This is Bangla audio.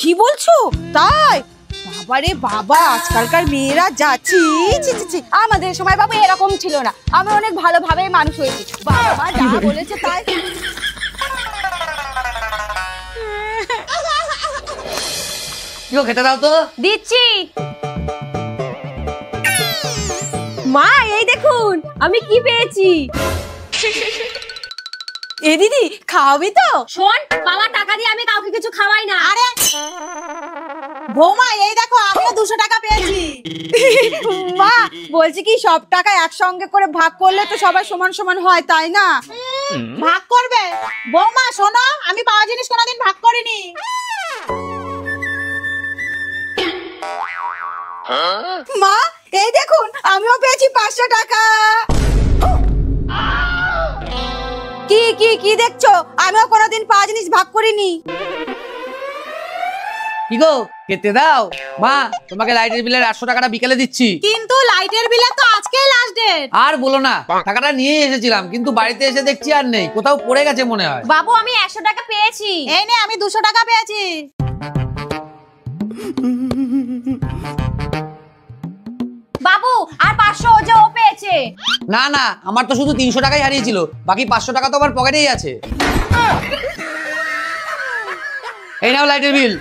কি বলছো? তাই? বাবারে বাবা, আজকালকার মেয়েরা যাচ্ছি। আমাদের সময় বাবু এরকম ছিল না, আমরা অনেক ভালোভাবে মানুষ হয়েছি। বাবা মা যা বলেছে তাই। খেতে দাও তো। দিচ্ছি। মা এই দেখুন আমি কি পেয়েছি। এ দিদি খাওয়াবি তো? শোন, বাবা টাকা দিয়ে আমি কাউকে কিছু খাওয়াই না। আরে বৌমা এই দেখো আমিও 200 টাকা পেয়েছি। মা বলছি কি সব টাকা একসঙ্গে করে ভাগ করলে তো সবাই সমান সমান হয়, তাই না? ভাগ করবে? বৌমা শোনো, আমি পাওয়া জিনিস কোনোদিন ভাগ করিনি। মা এই দেখুন আমিও পেয়েছি 500 টাকা। কি কি কি দেখছো? আমিও কোনোদিন পাওয়া জিনিস ভাগ করিনি। কি গো খেতে দাও। মা তোমাকে লাইটের বিলের 800 টাকাটা বিকেলে দিচ্ছি। কিন্তু লাইটের বিলে তো আজকেই লাস্ট ডেট। আর বলো না, টাকাটা নিয়ে এসেছিলাম কিন্তু বাড়িতে এসে দেখছি আর নেই, কোথাও পড়ে গেছে মনে হয়। বাবু আমি 100 টাকা পেয়েছি। এই নে আমি 200 টাকা পেয়েছি। বাবু আর 500 ও যে ও পেয়েছে। না না, আমার তো শুধু 300 টাকাই হারিয়েছিল, বাকি 500 টাকা তো আমার পকেটেই আছে। এই নাও লাইটের বিল।